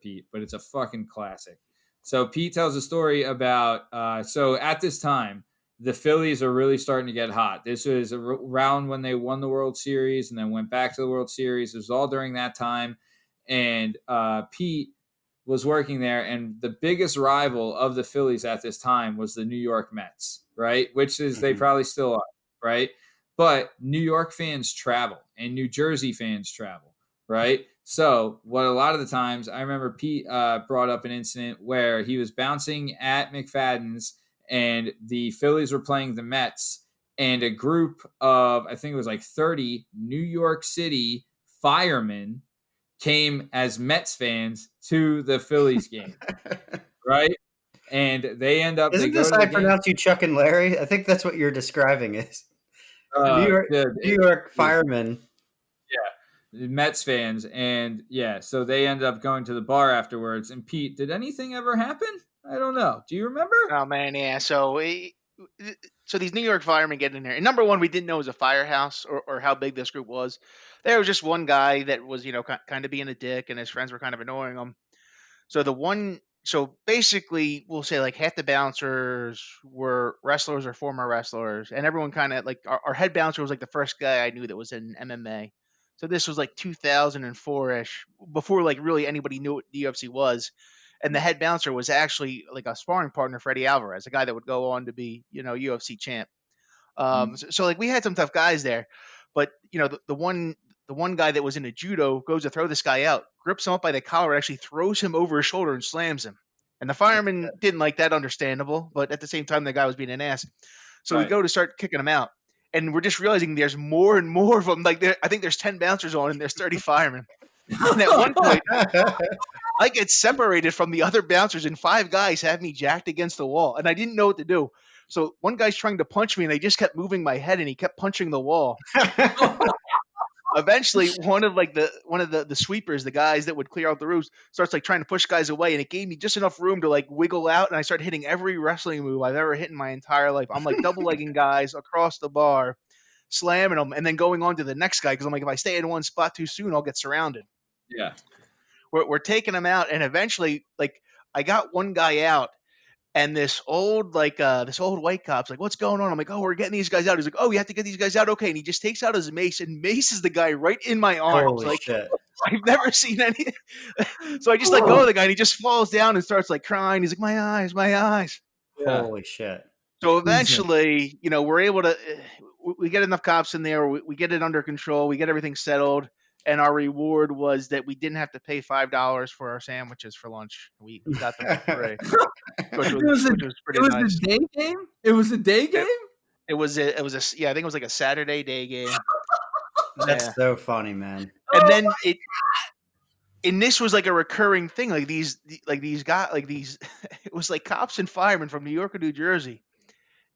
Pete, but it's a fucking classic. So Pete tells a story about, so at this time, the Phillies are really starting to get hot. This was around when they won the World Series and then went back to the World Series. It was all during that time. And Pete was working there, and the biggest rival of the Phillies at this time was the New York Mets, right? Which is they probably still are, right? But New York fans travel and New Jersey fans travel, right? So what a lot of the times, I remember Pete brought up an incident where he was bouncing at McFadden's and the Phillies were playing the Mets, and a group of, I think it was like 30 New York City firemen came as Mets fans to the Phillies game, right? And they end up. Isn't this I pronounce you Chuck and Larry? I think that's what you're describing is New York firemen. Yeah, Mets fans, and so they end up going to the bar afterwards. And Pete, did anything ever happen? I don't know. Do you remember? Oh man, yeah. So these New York firemen get in there, and number one, we didn't know it was a firehouse or how big this group was. There was just one guy that was, kind of being a dick, and his friends were kind of annoying him. So basically, we'll say like half the bouncers were wrestlers or former wrestlers, and everyone kind of like our head bouncer was like the first guy I knew that was in MMA. So this was like 2004-ish, before like really anybody knew what the UFC was. And the head bouncer was actually like a sparring partner for Eddie Alvarez, a guy that would go on to be, UFC champ. So like we had some tough guys there, but the one guy that was into judo goes to throw this guy out, grips him up by the collar, actually throws him over his shoulder and slams him. And the fireman didn't like that, understandable, but at the same time, the guy was being an ass. So we go to start kicking him out, and we're just realizing there's more and more of them. Like I think there's 10 bouncers on, and there's 30 firemen. And at one point, I get separated from the other bouncers, and 5 guys have me jacked against the wall, and I didn't know what to do. So one guy's trying to punch me, and I just kept moving my head, and he kept punching the wall. Eventually, one of the sweepers, the guys that would clear out the roofs, starts like trying to push guys away, and it gave me just enough room to like wiggle out, and I started hitting every wrestling move I've ever hit in my entire life. I'm like double legging guys across the bar, slamming them, and then going on to the next guy because I'm like, if I stay in one spot too soon, I'll get surrounded. Yeah. We're taking them out, and eventually, like, I got one guy out, and this old white cop's like, "What's going on?" I'm like, "Oh, we're getting these guys out." He's like, "Oh, you have to get these guys out, okay?" And he just takes out his mace and maces the guy right in my arms. Holy shit! I've never seen any. So I just let go of the guy, and he just falls down and starts like crying. He's like, "My eyes, my eyes!" Yeah. Holy shit! So eventually, we're able to. We get enough cops in there. We get it under control. We get everything settled. And our reward was that we didn't have to pay $5 for our sandwiches for lunch. We got them for free, which was pretty nice. It was a day game? It was a day game? I think it was like a Saturday day game. That's so funny, man. And then this was like a recurring thing. Like these guys, it was like cops and firemen from New York and New Jersey.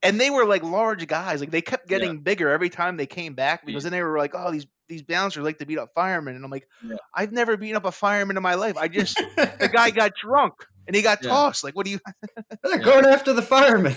And they were like large guys. Like they kept getting bigger every time they came back because then they were like, "Oh, these bouncers like to beat up firemen." And I'm like, "I've never beaten up a fireman in my life. The guy got drunk and he got tossed. Like, what do you?" They're going after the firemen.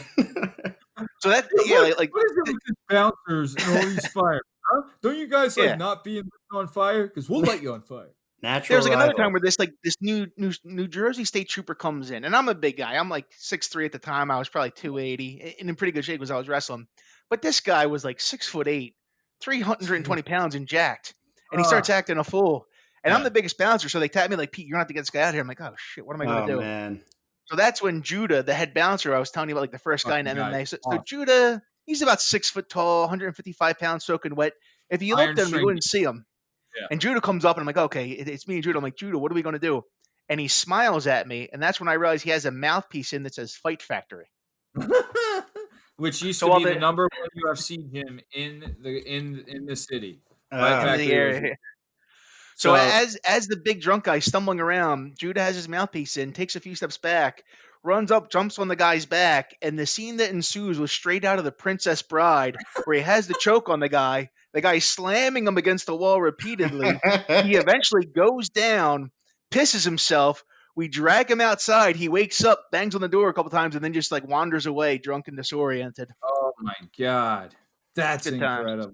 So that what is it with these bouncers and all these firemen? Huh? Don't you guys like not being on fire? Because we'll light you on fire. Natural. There's like another time where this New Jersey state trooper comes in, and I'm a big guy. I'm like 6'3" at the time. I was probably 280 and in pretty good shape because I was wrestling. But this guy was like 6'8", 320 pounds and jacked. And he starts acting a fool. And I'm the biggest bouncer, so they tap me like, "Pete, you're gonna have to get this guy out here." I'm like, "Oh shit, what am I gonna do?" Man. So that's when Judah, the head bouncer, I was telling you about, like the first guy in MMA. So Judah, he's about 6 foot tall, 155 pounds, soaking wet. If you looked at him, you wouldn't see him. Yeah. And Judah comes up, and I'm like, "Okay, it's me and Judah." I'm like, "Judah, what are we going to do?" And he smiles at me, and that's when I realize he has a mouthpiece in that says Fight Factory. Which used to be the number one UFC gym in the city. Fight Factory. In the area. So as the big drunk guy stumbling around, Judah has his mouthpiece in, takes a few steps back, runs up, jumps on the guy's back, and the scene that ensues was straight out of The Princess Bride, where he has the choke on the guy slamming him against the wall repeatedly. He eventually goes down, pisses himself. We drag him outside. He wakes up, bangs on the door a couple times, and then just like wanders away, drunk and disoriented. Oh my God. That's incredible.